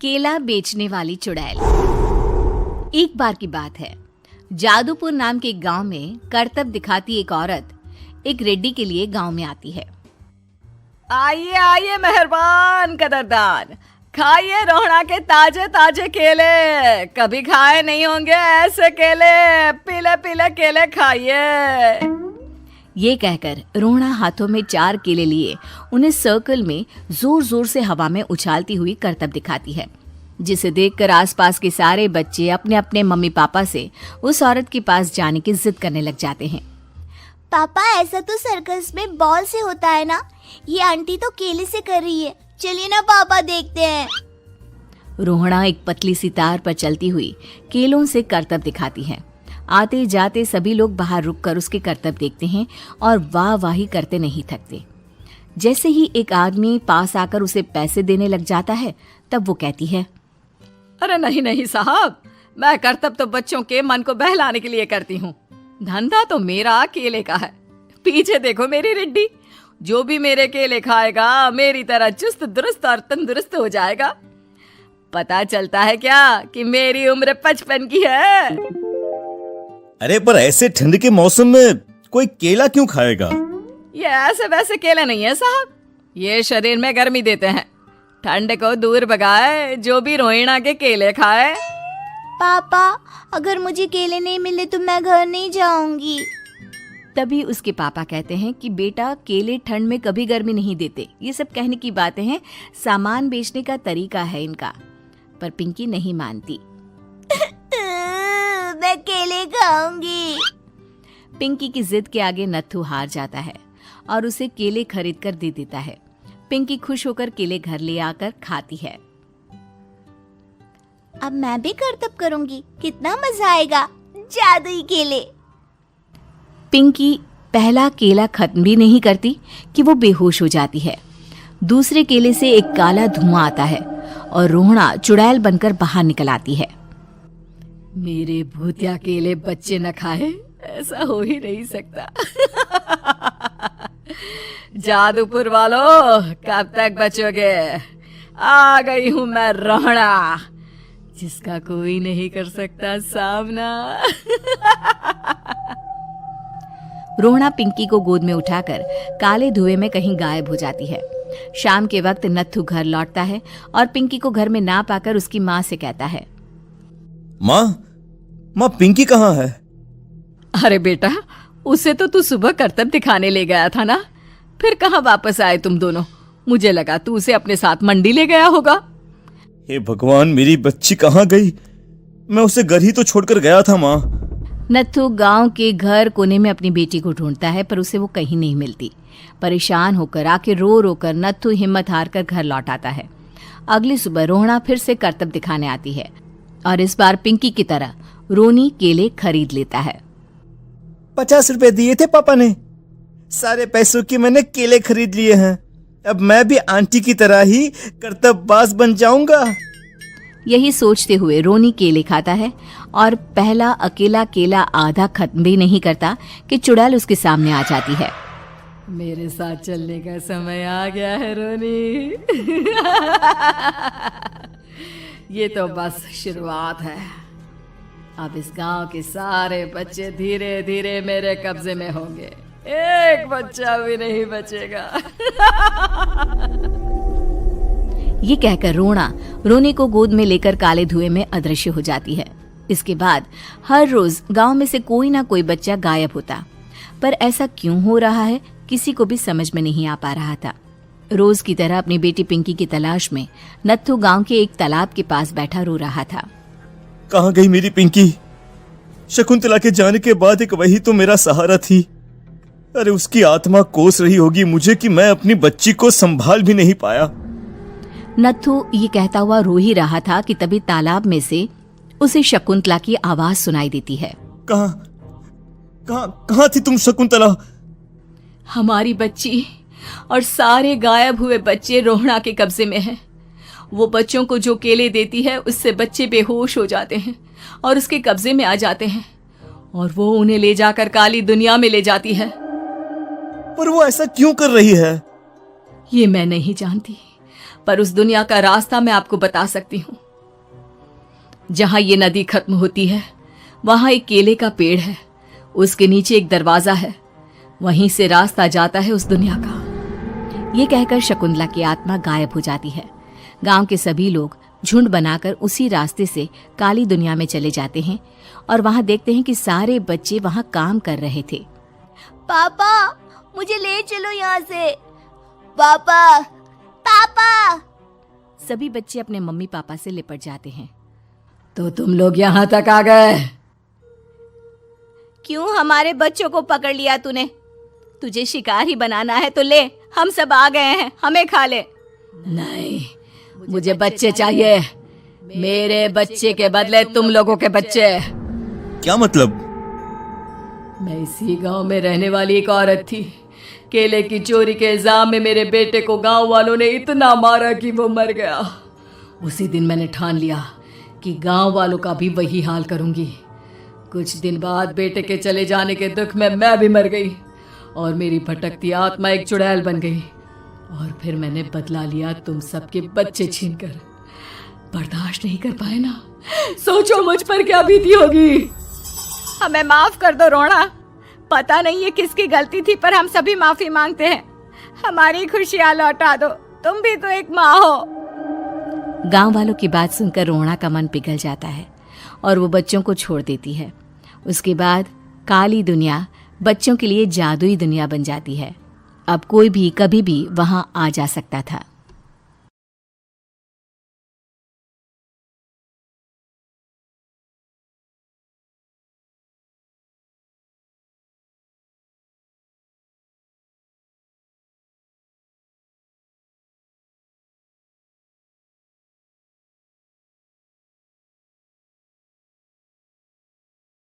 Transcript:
केला बेचने वाली चुड़ैल। एक बार की बात है, जादूपुर नाम के एक गांव में करतब दिखाती एक औरत एक रेड्डी के लिए गांव में आती है। आइए आइए मेहरबान कदरदान, खाइए रोहड़ा के ताजे ताजे केले। कभी खाए नहीं होंगे ऐसे केले, पीले पीले केले खाइए। ये कहकर रोहड़ा हाथों में 4 केले लिए उन्हें सर्कल में जोर जोर से हवा में उछालती हुई करतब दिखाती है, जिसे देखकर आसपास के सारे बच्चे अपने अपने मम्मी पापा से उस औरत के पास जाने की जिद करने लग जाते हैं। पापा, ऐसा तो सर्कस में बॉल से होता है ना, ये आंटी तो केले से कर रही है, चलिए ना पापा देखते हैं। रोहड़ा एक पतली सी तार पर चलती हुई केलों से करतब दिखाती है। आते जाते सभी लोग बाहर रुककर उसके करतब देखते हैं और वाह वाही करते नहीं थकते। जैसे ही एक आदमी पास आकर उसे पैसे देने लग जाता है, तब वो कहती है, अरे नहीं नहीं साहब, मैं करतब तो बच्चों के मन को बहलाने के लिए करती हूँ, धंधा तो मेरा केले का है। पीछे देखो मेरी रिड्डी, जो भी मेरे केले खाएगा मेरी तरह चुस्त दुरुस्त और तंदुरुस्त हो जाएगा। पता चलता है क्या कि मेरी उम्र 55 की है। अरे पर ऐसे ठंड के मौसम में कोई केला क्यों खाएगा? ये ऐसे वैसे केले नहीं है साहब, ये शरीर में गर्मी देते हैं, ठंड को दूर भगाए जो भी रोहिणा के केले खाए। पापा, अगर मुझे केले नहीं मिले तो मैं घर नहीं जाऊंगी। तभी उसके पापा कहते हैं कि बेटा, केले ठंड में कभी गर्मी नहीं देते, ये सब कहने की बातें हैं, सामान बेचने का तरीका है इनका। पर पिंकी नहीं मानती। मैं केले खाऊंगी। पिंकी की जिद के आगे नत्थू हार जाता है और उसे केले खरीद कर दे देता है। पिंकी खुश होकर केले घर ले आकर खाती है। अब मैं भी करतब करूंगी, कितना मजा आएगा, जादुई केले। पिंकी पहला केला खत्म भी नहीं करती कि वो बेहोश हो जाती है। दूसरे केले से एक काला धुआं आता है और रोहड़ा चुड़ैल बनकर बाहर निकल आती है। मेरे भूतिया केले बच्चे न खाए, ऐसा हो ही नहीं सकता। जादूपुर वालों, कब तक बचोगे? आ गई हूं मैं रोहड़ा, जिसका कोई नहीं कर सकता सामना। रोहड़ा पिंकी को गोद में उठाकर काले धुएं में कहीं गायब हो जाती है। शाम के वक्त नत्थू घर लौटता है और पिंकी को घर में ना पाकर उसकी माँ से कहता है, माँ पिंकी कहाँ है? अरे बेटा, उसे तो तू सुबह करतब दिखाने ले गया था ना, फिर कहाँ वापस आए तुम दोनों? मुझे लगा तू उसे अपने साथ मंडी ले गया होगा। हे भगवान, मेरी बच्ची कहाँ गई? मैं उसे घर ही तो छोड़कर गया था माँ। नत्थू गांव के घर कोने में अपनी बेटी को ढूंढता है, पर उसे वो कहीं नहीं मिलती। परेशान होकर आके रो रो कर नत्थू हिम्मत हार कर घर लौट आता है। अगली सुबह रोहड़ा फिर से करतब दिखाने आती है और इस बार पिंकी की तरह रोनी केले खरीद लेता है। 50 रुपए दिए थे पापा ने, सारे पैसों के मैंने केले खरीद लिए हैं। अब मैं भी आंटी की तरह ही करतबबाज बन जाऊंगा। यही सोचते हुए रोनी केले खाता है और पहला अकेला केला आधा खत्म भी नहीं करता कि चुड़ैल उसके सामने आ जाती है। मेरे साथ चलने का समय आ गया है रोनी। ये तो बस शुरुआत है, अब इस गांव के सारे बच्चे धीरे धीरे मेरे कब्जे में होंगे, एक बच्चा भी नहीं बचेगा। ये कहकर रोनी को गोद में लेकर काले धुएं में अदृश्य हो जाती है। इसके बाद हर रोज गांव में से कोई ना कोई बच्चा गायब होता, पर ऐसा क्यों हो रहा है किसी को भी समझ में नहीं आ पा रहा था। रोज की तरह अपनी बेटी पिंकी की तलाश में नत्थू गांव के एक तालाब के पास बैठा रो रहा था। कहाँ गई मेरी पिंकी? शकुंतला के जाने के बाद एक वही तो मेरा सहारा थी। अरे उसकी आत्मा कोस रही होगी मुझे कि मैं अपनी बच्ची को संभाल भी नहीं पाया। नत्थू ये कहता हुआ रो ही रहा था कि तभी तालाब में से उसे शकुंतला की आवाज सुनाई देती है। कहाँ थी तुम शकुंतला? हमारी बच्ची और सारे गायब हुए बच्चे रोहड़ा के कब्जे में हैं। वो बच्चों को जो केले देती है उससे बच्चे बेहोश हो जाते हैं और उसके कब्जे में आ जाते हैं और वो उन्हें ले जाकर काली दुनिया में ले जाती है। पर वो ऐसा क्यों कर रही है? ये मैं नहीं जानती, पर उस दुनिया का रास्ता मैं आपको बता सकती हूँ। जहां ये नदी खत्म होती है वहां एक केले का पेड़ है, उसके नीचे एक दरवाजा है, वहीं से रास्ता जाता है उस दुनिया का। ये कहकर शकुंतला की आत्मा गायब हो जाती है। गांव के सभी लोग झुंड बनाकर उसी रास्ते से काली दुनिया में चले जाते हैं और वहां देखते हैं कि सारे बच्चे वहां काम कर रहे थे। पापा मुझे ले चलो यहाँ से। पापा पापा। सभी बच्चे अपने मम्मी पापा से लिपट जाते हैं। तो तुम लोग यहाँ तक आ गए? क्यों हमारे बच्चों को पकड़ लिया तूने? तुझे शिकार ही बनाना है तो ले, हम सब आ गए हैं, हमें खा ले। नहीं, मुझे बच्चे चाहिए। मेरे बच्चे के बदले तुम लोगों के बच्चे। क्या मतलब? मैं इसी गांव में रहने वाली एक औरत थी। केले की चोरी के इल्जाम में मेरे बेटे को गांव वालों ने इतना मारा कि वो मर गया। उसी दिन मैंने ठान लिया कि गांव वालों का भी वही हाल करूंगी। कुछ दिन बाद बेटे के चले जाने के दुख में मैं भी मर गई और मेरी भटकती आत्मा एक चुड़ैल बन गई। और फिर मैंने बदला लिया तुम सबके बच्चे छीनकर। बर्दाश्त नहीं कर पाए ना, सोचो मुझ पर क्या बीती होगी। हमें माफ कर दो रोना, पता नहीं ये किसकी गलती थी पर हम सभी माफी मांगते हैं। हमारी खुशियां लौटा दो, तुम भी तो एक माँ हो। गांव वालों की बात सुनकर रोना का मन पिघल जाता है और वो बच्चों को छोड़ देती है। उसके बाद काली दुनिया बच्चों के लिए जादुई दुनिया बन जाती है। अब कोई भी कभी भी वहां आ जा सकता था।